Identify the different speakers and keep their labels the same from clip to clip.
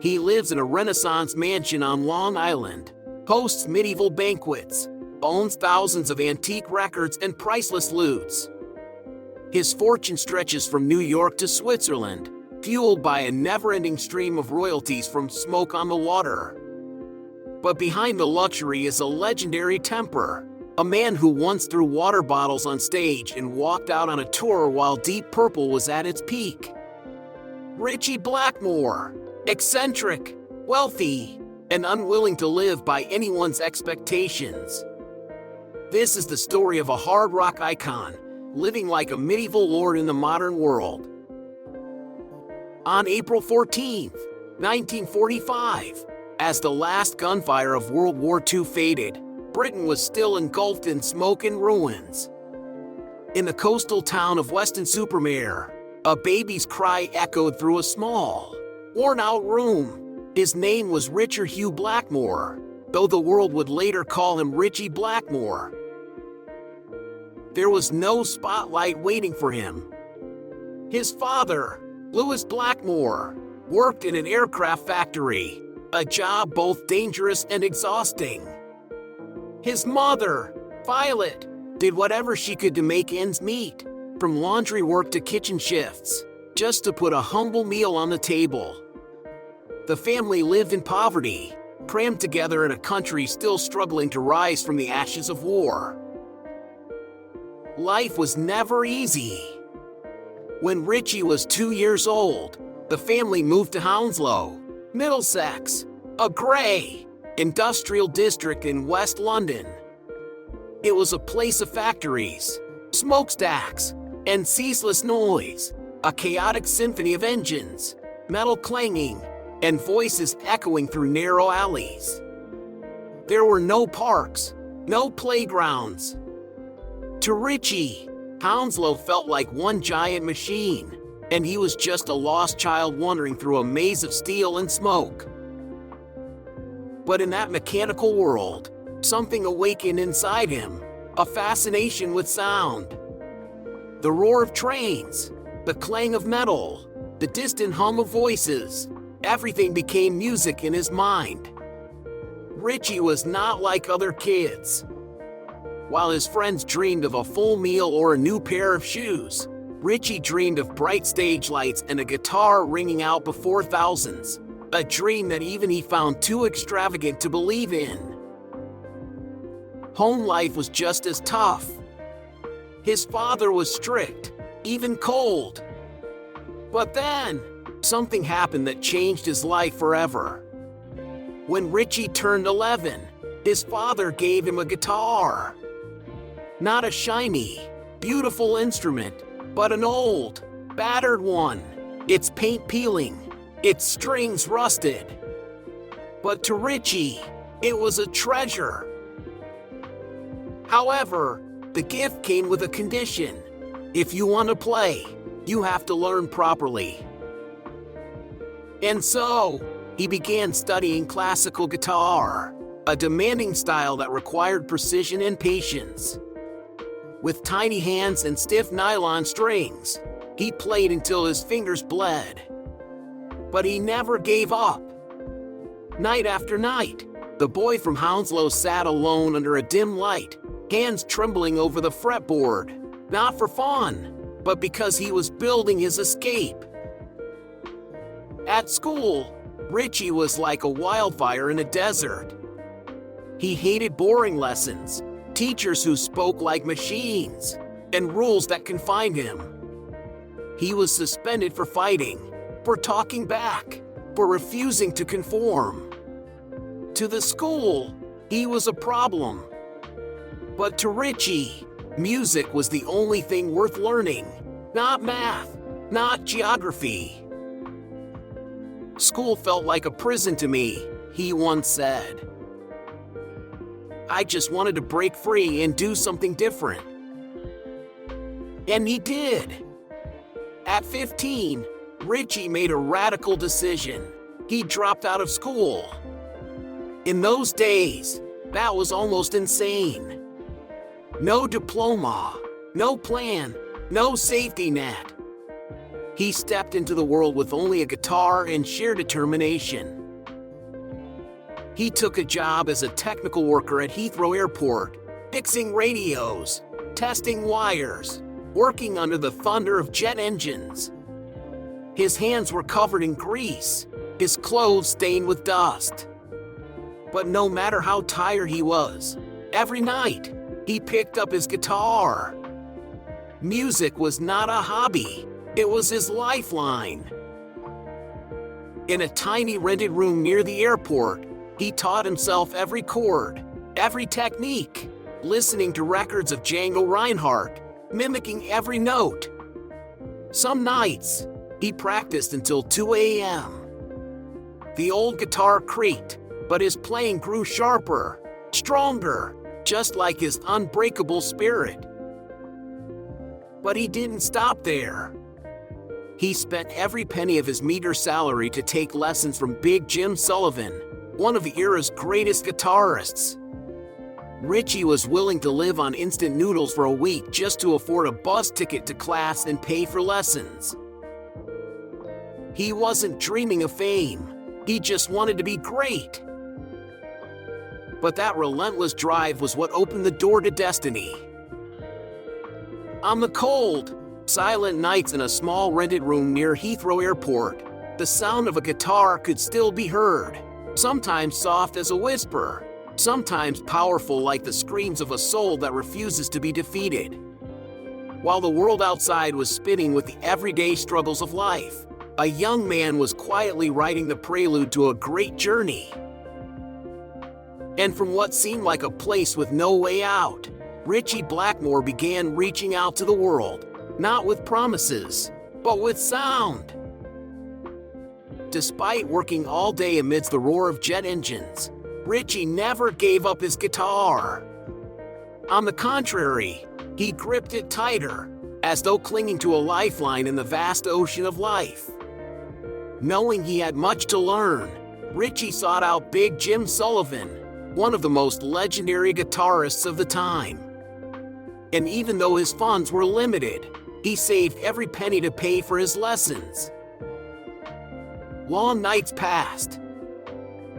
Speaker 1: He lives in a Renaissance mansion on Long Island, hosts medieval banquets, owns thousands of antique records and priceless loots. His fortune stretches from New York to Switzerland, fueled by a never-ending stream of royalties from Smoke on the Water. But behind the luxury is a legendary temper, a man who once threw water bottles on stage and walked out on a tour while Deep Purple was at its peak. Ritchie Blackmore, eccentric, wealthy, and unwilling to live by anyone's expectations. This is the story of a hard rock icon, living like a medieval lord in the modern world. On April 14, 1945, as the last gunfire of World War II faded, Britain was still engulfed in smoke and ruins. In the coastal town of Weston-super-Mare, a baby's cry echoed through a small, worn-out room. His name was Richard Hugh Blackmore, though the world would later call him Ritchie Blackmore. There was no spotlight waiting for him. His father, Louis Blackmore, worked in an aircraft factory, a job both dangerous and exhausting. His mother, Violet, did whatever she could to make ends meet, from laundry work to kitchen shifts, just to put a humble meal on the table. The family lived in poverty, crammed together in a country still struggling to rise from the ashes of war. Life was never easy. When Ritchie was 2 years old, the family moved to Hounslow, Middlesex, a grey, industrial district in West London. It was a place of factories, smokestacks, and ceaseless noise, a chaotic symphony of engines, metal clanging, and voices echoing through narrow alleys. There were no parks, no playgrounds. To Ritchie, Hounslow felt like one giant machine, and he was just a lost child wandering through a maze of steel and smoke. But in that mechanical world, something awakened inside him, a fascination with sound. The roar of trains, the clang of metal, the distant hum of voices, everything became music in his mind. Ritchie was not like other kids. While his friends dreamed of a full meal or a new pair of shoes, Ritchie dreamed of bright stage lights and a guitar ringing out before thousands, a dream that even he found too extravagant to believe in. Home life was just as tough. His father was strict, even cold. But then, something happened that changed his life forever. When Ritchie turned 11, his father gave him a guitar. Not a shiny, beautiful instrument, but an old, battered one, its paint peeling, its strings rusted. But to Ritchie, it was a treasure. However, the gift came with a condition. If you want to play, you have to learn properly. And so, he began studying classical guitar, a demanding style that required precision and patience. With tiny hands and stiff nylon strings, he played until his fingers bled. But he never gave up. Night after night, the boy from Hounslow sat alone under a dim light, hands trembling over the fretboard, not for fun, but because he was building his escape. At school, Ritchie was like a wildfire in a desert. He hated boring lessons, teachers who spoke like machines, and rules that confined him. He was suspended for fighting, for talking back, for refusing to conform. To the school, he was a problem. But to Ritchie, music was the only thing worth learning, not math, not geography. School felt like a prison to me, he once said. I just wanted to break free and do something different. And he did. At 15, Ritchie made a radical decision. He dropped out of school. In those days, that was almost insane. No diploma, no plan, no safety net. He stepped into the world with only a guitar and sheer determination. He took a job as a technical worker at Heathrow Airport, fixing radios, testing wires, working under the thunder of jet engines. His hands were covered in grease, his clothes stained with dust. But no matter how tired he was, every night, he picked up his guitar. Music was not a hobby, it was his lifeline. In a tiny rented room near the airport, he taught himself every chord, every technique, listening to records of Django Reinhardt, mimicking every note. Some nights, he practiced until 2 a.m. The old guitar creaked, but his playing grew sharper, stronger, just like his unbreakable spirit. But he didn't stop there. He spent every penny of his meager salary to take lessons from Big Jim Sullivan, one of the era's greatest guitarists. Ritchie was willing to live on instant noodles for a week just to afford a bus ticket to class and pay for lessons. He wasn't dreaming of fame, he just wanted to be great. But that relentless drive was what opened the door to destiny. On the cold, silent nights in a small rented room near Heathrow Airport, the sound of a guitar could still be heard, sometimes soft as a whisper, sometimes powerful like the screams of a soul that refuses to be defeated. While the world outside was spinning with the everyday struggles of life, a young man was quietly writing the prelude to a great journey. And from what seemed like a place with no way out, Ritchie Blackmore began reaching out to the world, not with promises, but with sound. Despite working all day amidst the roar of jet engines, Ritchie never gave up his guitar. On the contrary, he gripped it tighter, as though clinging to a lifeline in the vast ocean of life. Knowing he had much to learn, Ritchie sought out Big Jim Sullivan, one of the most legendary guitarists of the time. And even though his funds were limited, he saved every penny to pay for his lessons. Long nights passed.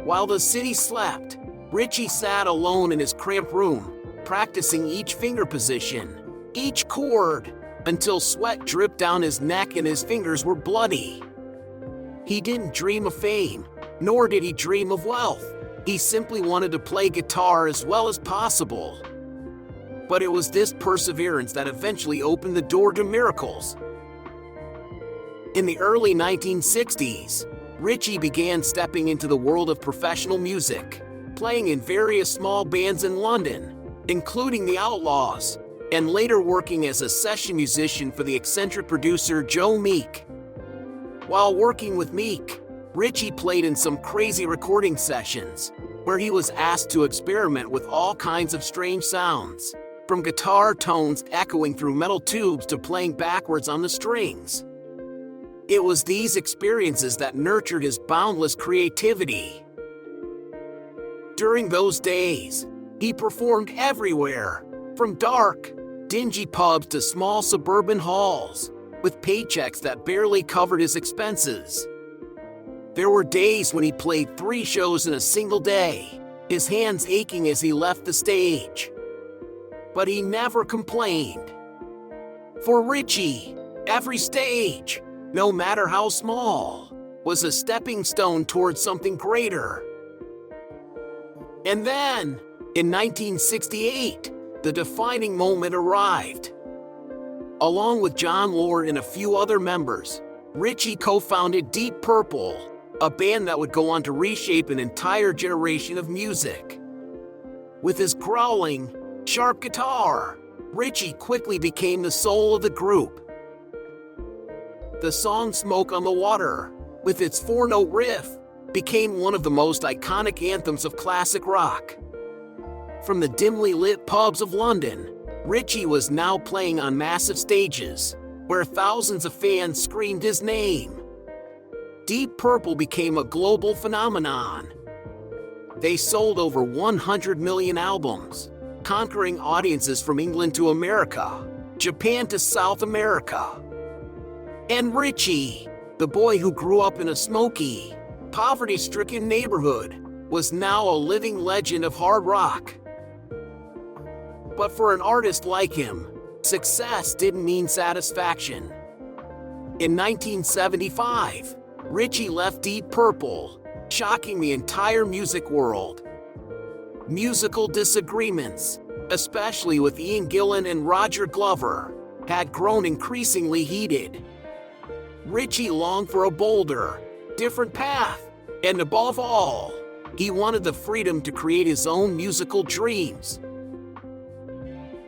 Speaker 1: While the city slept, Ritchie sat alone in his cramped room, practicing each finger position, each chord, until sweat dripped down his neck and his fingers were bloody. He didn't dream of fame, nor did he dream of wealth. He simply wanted to play guitar as well as possible. But it was this perseverance that eventually opened the door to miracles. In the early 1960s, Ritchie began stepping into the world of professional music, playing in various small bands in London, including the Outlaws, and later working as a session musician for the eccentric producer Joe Meek. While working with Meek, Ritchie played in some crazy recording sessions, where he was asked to experiment with all kinds of strange sounds, from guitar tones echoing through metal tubes to playing backwards on the strings. It was these experiences that nurtured his boundless creativity. During those days, he performed everywhere, from dark, dingy pubs to small suburban halls, with paychecks that barely covered his expenses. There were days when he played 3 shows in a single day, his hands aching as he left the stage. But he never complained. For Ritchie, every stage, no matter how small, was a stepping stone towards something greater. And then, in 1968, the defining moment arrived. Along with John Lord and a few other members, Ritchie co-founded Deep Purple, a band that would go on to reshape an entire generation of music. With his growling, sharp guitar, Ritchie quickly became the soul of the group. The song Smoke on the Water, with its 4-note riff, became one of the most iconic anthems of classic rock. From the dimly lit pubs of London, Ritchie was now playing on massive stages, where thousands of fans screamed his name. Deep Purple became a global phenomenon. They sold over 100 million albums, conquering audiences from England to America, Japan to South America. And Ritchie, the boy who grew up in a smoky, poverty-stricken neighborhood, was now a living legend of hard rock. But for an artist like him, success didn't mean satisfaction. In 1975, Ritchie left Deep Purple, shocking the entire music world. Musical disagreements, especially with Ian Gillan and Roger Glover, had grown increasingly heated. Ritchie longed for a bolder, different path, and above all, he wanted the freedom to create his own musical dreams.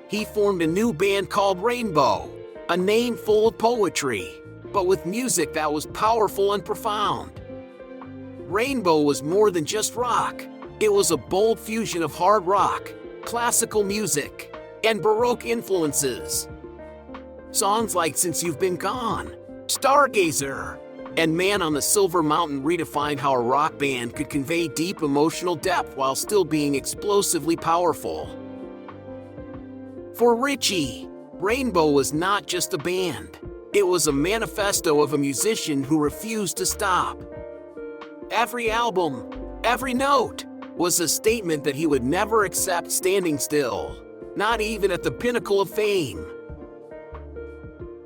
Speaker 1: He formed a new band called Rainbow, a name full of poetry, but with music that was powerful and profound. Rainbow was more than just rock. It was a bold fusion of hard rock, classical music, and Baroque influences. Songs like Since You've Been Gone, Stargazer, and Man on the Silver Mountain redefined how a rock band could convey deep emotional depth while still being explosively powerful. For Ritchie, Rainbow was not just a band. It was a manifesto of a musician who refused to stop. Every album, every note, was a statement that he would never accept standing still, not even at the pinnacle of fame.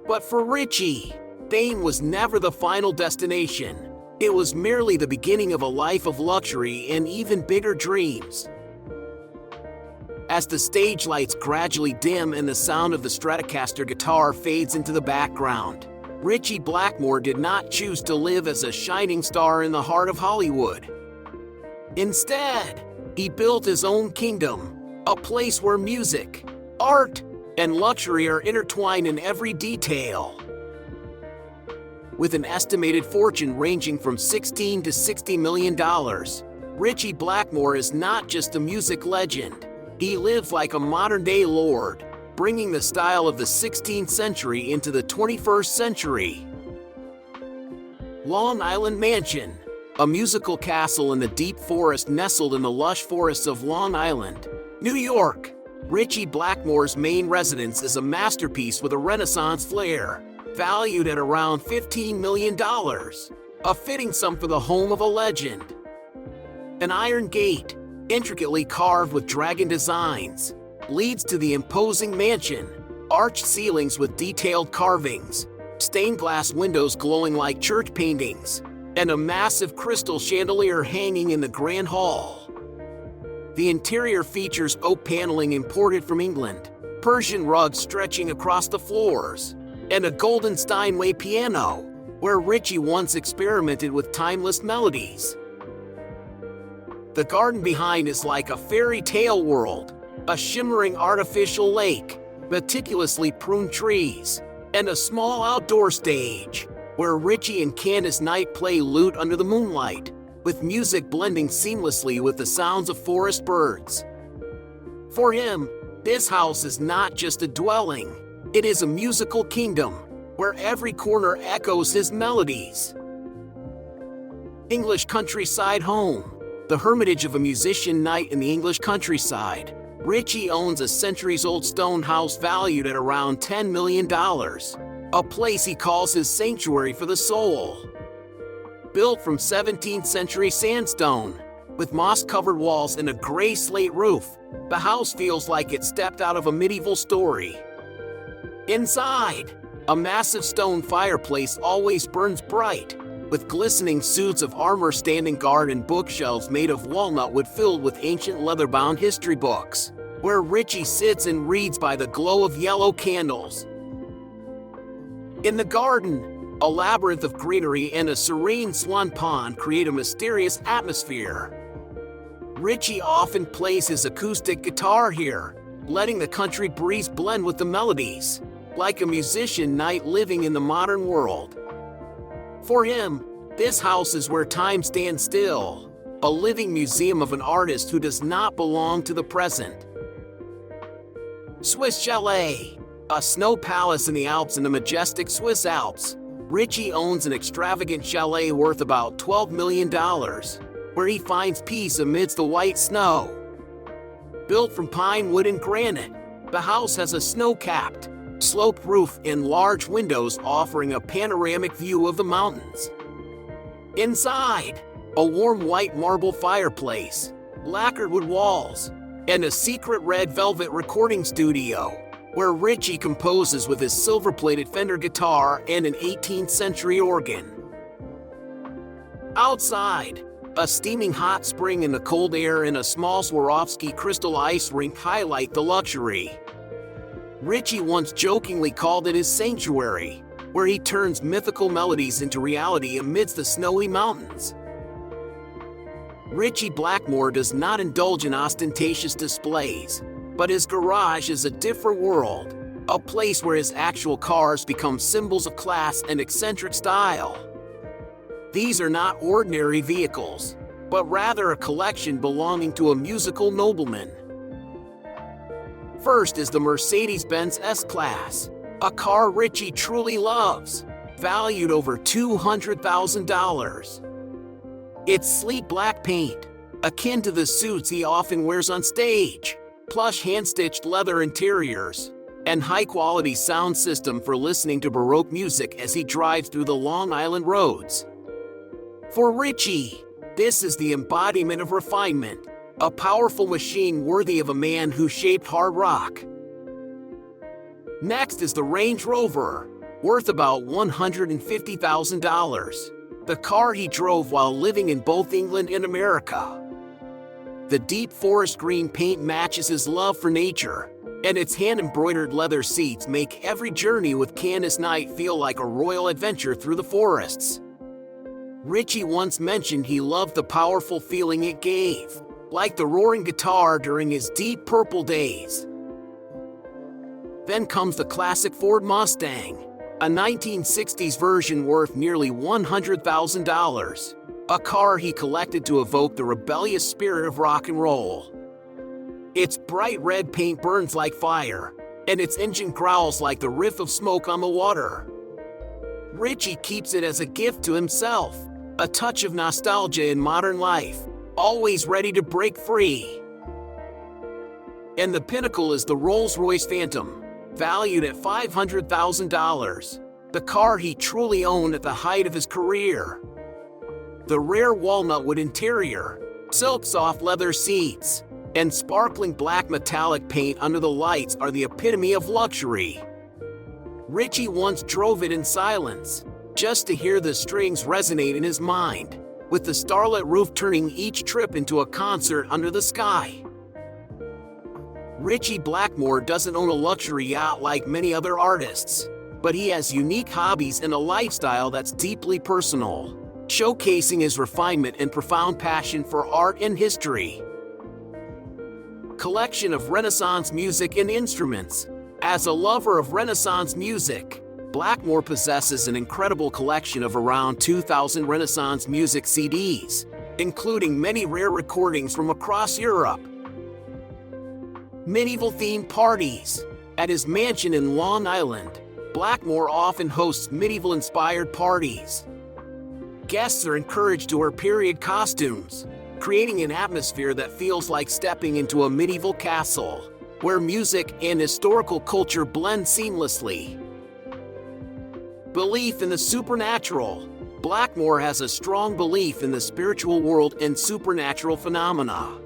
Speaker 1: But for Ritchie, fame was never the final destination. It was merely the beginning of a life of luxury and even bigger dreams. As the stage lights gradually dim and the sound of the Stratocaster guitar fades into the background, Ritchie Blackmore did not choose to live as a shining star in the heart of Hollywood. Instead, he built his own kingdom, a place where music, art, and luxury are intertwined in every detail. With an estimated fortune ranging from $16 to $60 million, Ritchie Blackmore is not just a music legend. He lives like a modern-day lord, bringing the style of the 16th century into the 21st century. Long Island Mansion, a musical castle in the deep forest nestled in the lush forests of Long Island, New York. Ritchie Blackmore's main residence is a masterpiece with a Renaissance flair, valued at around $15 million, a fitting sum for the home of a legend. An iron gate, intricately carved with dragon designs, leads to the imposing mansion, arched ceilings with detailed carvings, stained glass windows glowing like church paintings, and a massive crystal chandelier hanging in the grand hall. The interior features oak paneling imported from England, Persian rugs stretching across the floors, and a golden Steinway piano, where Ritchie once experimented with timeless melodies. The garden behind is like a fairy tale world, a shimmering artificial lake, meticulously pruned trees, and a small outdoor stage, where Ritchie and Candace Knight play lute under the moonlight, with music blending seamlessly with the sounds of forest birds. For him, this house is not just a dwelling, it is a musical kingdom, where every corner echoes his melodies. English countryside home. The hermitage of a musician knight in the English countryside, Ritchie owns a centuries-old stone house valued at around $10 million, a place he calls his sanctuary for the soul. Built from 17th century sandstone, with moss-covered walls and a gray slate roof, the house feels like it stepped out of a medieval story. Inside, a massive stone fireplace always burns bright, with glistening suits of armor standing guard and bookshelves made of walnut wood filled with ancient leather-bound history books, where Ritchie sits and reads by the glow of yellow candles. In the garden, a labyrinth of greenery and a serene swan pond create a mysterious atmosphere. Ritchie often plays his acoustic guitar here, letting the country breeze blend with the melodies, like a musician knight living in the modern world. For him, this house is where time stands still, a living museum of an artist who does not belong to the present. Swiss Chalet, a snow palace in the Alps in the majestic Swiss Alps. Ritchie owns an extravagant chalet worth about $12 million, where he finds peace amidst the white snow. Built from pine wood and granite, the house has a snow-capped, sloped roof and large windows offering a panoramic view of the mountains. Inside, a warm white marble fireplace, lacquered wood walls, and a secret red velvet recording studio, where Ritchie composes with his silver-plated Fender guitar and an 18th century organ. Outside, a steaming hot spring in the cold air and a small Swarovski crystal ice rink highlight the luxury. Ritchie once jokingly called it his sanctuary, where he turns mythical melodies into reality amidst the snowy mountains. Ritchie Blackmore does not indulge in ostentatious displays, but his garage is a different world, a place where his actual cars become symbols of class and eccentric style. These are not ordinary vehicles, but rather a collection belonging to a musical nobleman. First is the Mercedes-Benz S-Class, a car Ritchie truly loves, valued over $200,000. Its sleek black paint, akin to the suits he often wears on stage, plush hand-stitched leather interiors, and high-quality sound system for listening to Baroque music as he drives through the Long Island roads. For Ritchie, this is the embodiment of refinement, a powerful machine worthy of a man who shaped hard rock. Next is the Range Rover, worth about $150,000, the car he drove while living in both England and America. The deep forest green paint matches his love for nature, and its hand-embroidered leather seats make every journey with Candace Knight feel like a royal adventure through the forests. Ritchie once mentioned he loved the powerful feeling it gave, like the roaring guitar during his Deep Purple days. Then comes the classic Ford Mustang, a 1960s version worth nearly $100,000, a car he collected to evoke the rebellious spirit of rock and roll. Its bright red paint burns like fire, and its engine growls like the riff of smoke on the water. Ritchie keeps it as a gift to himself, a touch of nostalgia in modern life, always ready to break free. And the pinnacle is the Rolls-Royce Phantom, valued at $500,000, the car he truly owned at the height of his career. The rare walnut-wood interior, silk-soft leather seats, and sparkling black metallic paint under the lights are the epitome of luxury. Ritchie once drove it in silence, just to hear the strings resonate in his mind, with the starlit roof turning each trip into a concert under the sky. Ritchie Blackmore doesn't own a luxury yacht like many other artists, but he has unique hobbies and a lifestyle that's deeply personal, showcasing his refinement and profound passion for art and history. Collection of Renaissance music and instruments. As a lover of Renaissance music, Blackmore possesses an incredible collection of around 2,000 Renaissance music CDs, including many rare recordings from across Europe. Medieval-themed parties. At his mansion in Long Island, Blackmore often hosts medieval-inspired parties. Guests are encouraged to wear period costumes, creating an atmosphere that feels like stepping into a medieval castle, where music and historical culture blend seamlessly. Belief in the supernatural. Blackmore has a strong belief in the spiritual world and supernatural phenomena.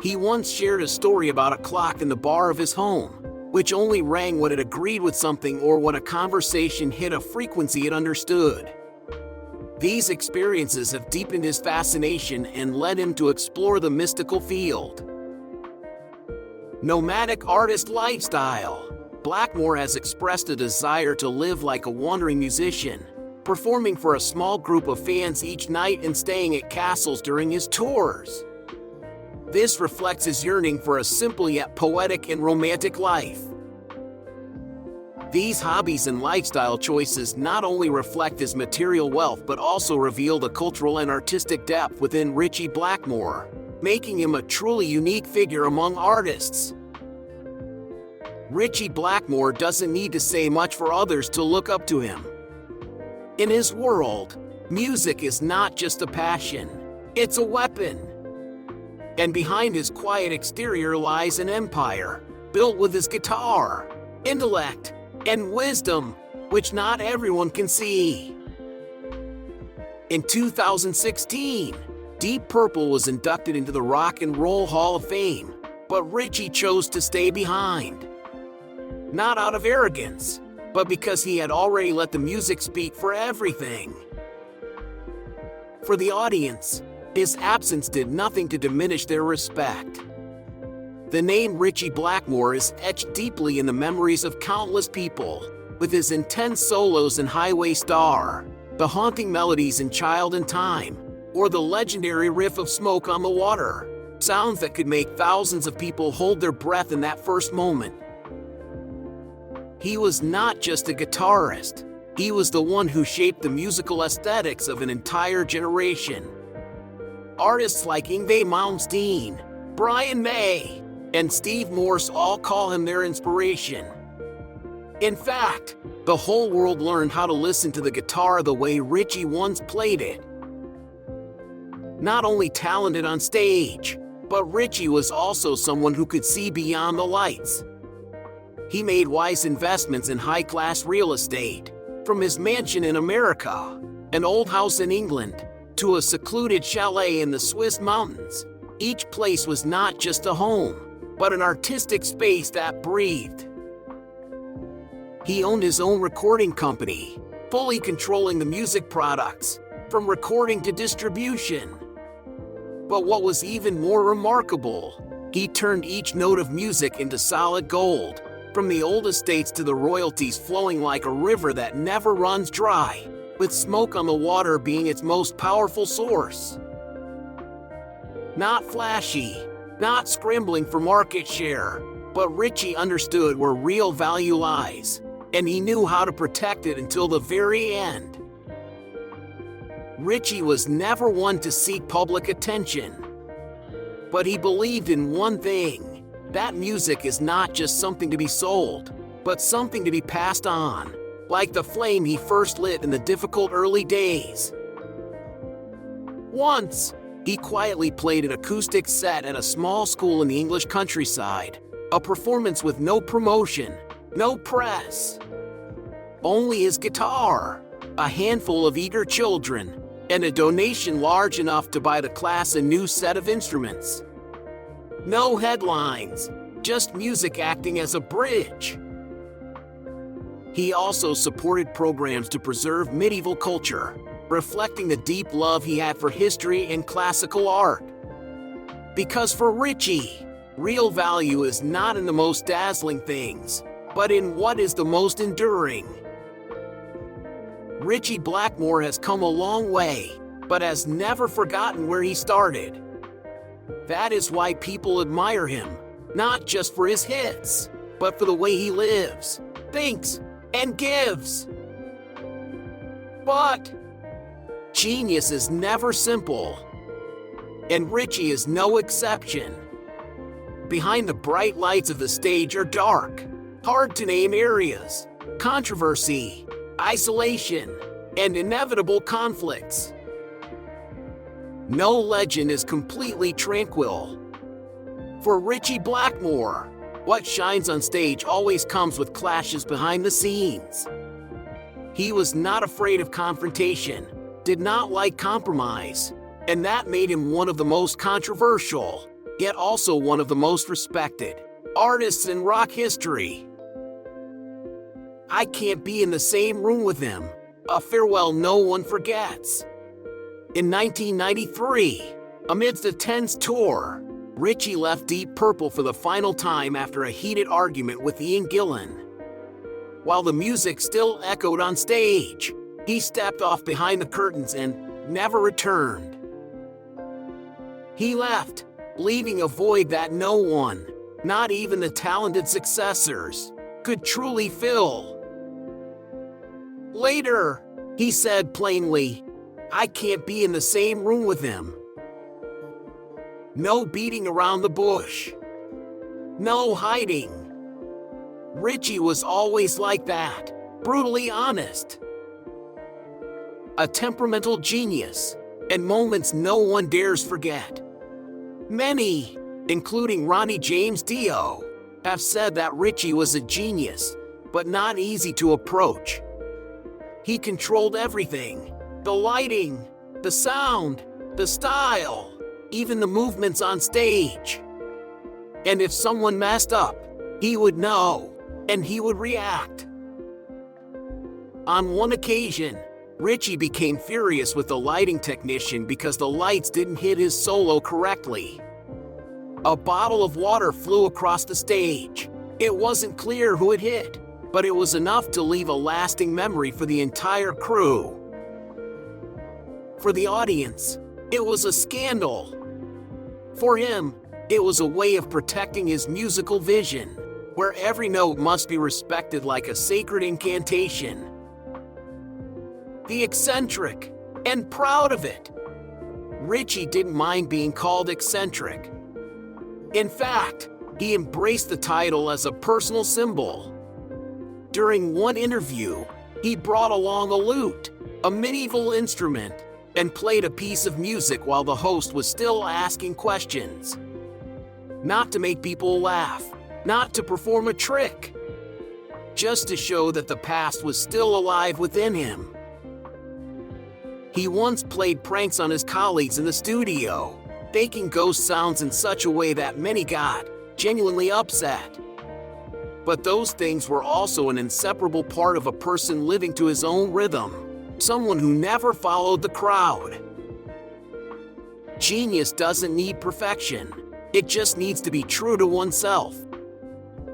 Speaker 1: He once shared a story about a clock in the bar of his home, which only rang when it agreed with something or when a conversation hit a frequency it understood. These experiences have deepened his fascination and led him to explore the mystical field. Nomadic artist lifestyle. Blackmore has expressed a desire to live like a wandering musician, performing for a small group of fans each night and staying at castles during his tours. This reflects his yearning for a simple yet poetic and romantic life. These hobbies and lifestyle choices not only reflect his material wealth but also reveal the cultural and artistic depth within Ritchie Blackmore, making him a truly unique figure among artists. Ritchie Blackmore doesn't need to say much for others to look up to him. In his world, music is not just a passion, it's a weapon. And behind his quiet exterior lies an empire, built with his guitar, intellect, and wisdom, which not everyone can see. In 2016, Deep Purple was inducted into the Rock and Roll Hall of Fame, but Ritchie chose to stay behind. Not out of arrogance, but because he had already let the music speak for everything. For the audience, his absence did nothing to diminish their respect. The name Ritchie Blackmore is etched deeply in the memories of countless people, with his intense solos in Highway Star, the haunting melodies in Child in Time, or the legendary riff of Smoke on the Water, sounds that could make thousands of people hold their breath in that first moment. He was not just a guitarist, he was the one who shaped the musical aesthetics of an entire generation. Artists like Yngwie Malmsteen, Brian May, and Steve Morse all call him their inspiration. In fact, the whole world learned how to listen to the guitar the way Ritchie once played it. Not only talented on stage, but Ritchie was also someone who could see beyond the lights. He made wise investments in high-class real estate, from his mansion in America, an old house in England, to a secluded chalet in the Swiss mountains. Each place was not just a home, but an artistic space that breathed. He owned his own recording company, fully controlling the music products, from recording to distribution. But what was even more remarkable, he turned each note of music into solid gold, from the old estates to the royalties flowing like a river that never runs dry, with Smoke on the Water being its most powerful source. Not flashy, not scrambling for market share, but Ritchie understood where real value lies, and he knew how to protect it until the very end. Ritchie was never one to seek public attention, but he believed in one thing: that music is not just something to be sold, but something to be passed on, like the flame he first lit in the difficult early days. Once, he quietly played an acoustic set at a small school in the English countryside, a performance with no promotion, no press. Only his guitar, a handful of eager children, and a donation large enough to buy the class a new set of instruments. No headlines, just music acting as a bridge. He also supported programs to preserve medieval culture, reflecting the deep love he had for history and classical art. Because for Ritchie, real value is not in the most dazzling things, but in what is the most enduring. Ritchie Blackmore has come a long way, but has never forgotten where he started. That is why people admire him, not just for his hits, but for the way he lives, thinks, and gives. But genius is never simple, and Ritchie is no exception. Behind the bright lights of the stage are dark, hard-to-name areas, controversy, isolation, and inevitable conflicts. No legend is completely tranquil. For Ritchie Blackmore, what shines on stage always comes with clashes behind the scenes. He was not afraid of confrontation, did not like compromise, and that made him one of the most controversial, yet also one of the most respected artists in rock history. I can't be in the same room with him, a farewell no one forgets. In 1993, amidst a tense tour, Ritchie left Deep Purple for the final time after a heated argument with Ian Gillan. While the music still echoed on stage, he stepped off behind the curtains and never returned. He left, leaving a void that no one, not even the talented successors, could truly fill. Later, he said plainly, "I can't be in the same room with him." No beating around the bush. No hiding. Ritchie was always like that, brutally honest. A temperamental genius, and moments no one dares forget. Many, including Ronnie James Dio, have said that Ritchie was a genius, but not easy to approach. He controlled everything: the lighting, the sound, the style, even the movements on stage. And if someone messed up, he would know, and he would react. On one occasion, Ritchie became furious with the lighting technician because the lights didn't hit his solo correctly. A bottle of water flew across the stage. It wasn't clear who it hit, but it was enough to leave a lasting memory for the entire crew. For the audience, it was a scandal. For him, it was a way of protecting his musical vision, where every note must be respected like a sacred incantation. The eccentric, and proud of it. Ritchie didn't mind being called eccentric. In fact, he embraced the title as a personal symbol. During one interview, he brought along a lute, a medieval instrument, and played a piece of music while the host was still asking questions. Not to make people laugh, not to perform a trick, just to show that the past was still alive within him. He once played pranks on his colleagues in the studio, faking ghost sounds in such a way that many got genuinely upset. But those things were also an inseparable part of a person living to his own rhythm, someone who never followed the crowd. Genius doesn't need perfection, it just needs to be true to oneself.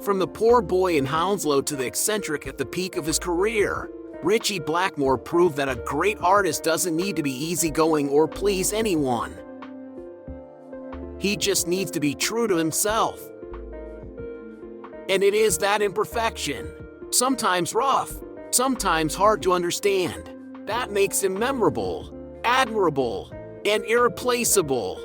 Speaker 1: From the poor boy in Hounslow to the eccentric at the peak of his career, Ritchie Blackmore proved that a great artist doesn't need to be easygoing or please anyone. He just needs to be true to himself. And it is that imperfection, sometimes rough, sometimes hard to understand, that makes him memorable, admirable, and irreplaceable.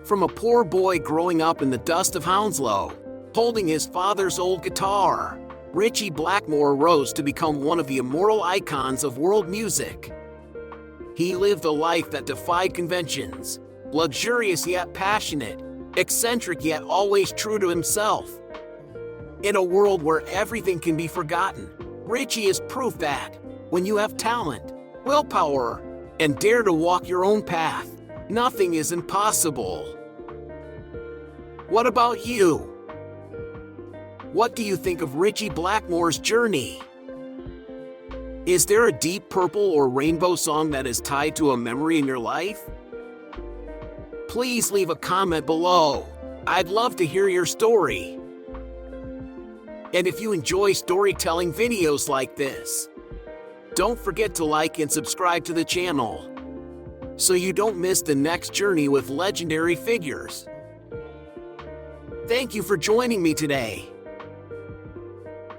Speaker 1: From a poor boy growing up in the dust of Hounslow, holding his father's old guitar, Ritchie Blackmore rose to become one of the immortal icons of world music. He lived a life that defied conventions, luxurious yet passionate, eccentric yet always true to himself. In a world where everything can be forgotten, Ritchie is proof that, when you have talent, willpower, and dare to walk your own path, nothing is impossible. What about you? What do you think of Ritchie Blackmore's journey? Is there a deep purple or rainbow song that is tied to a memory in your life? Please leave a comment below. I'd love to hear your story. And if you enjoy storytelling videos like this, don't forget to like and subscribe to the channel, so you don't miss the next journey with legendary figures. Thank you for joining me today.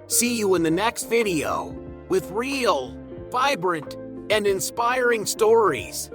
Speaker 1: See you in the next video with real, vibrant, and inspiring stories.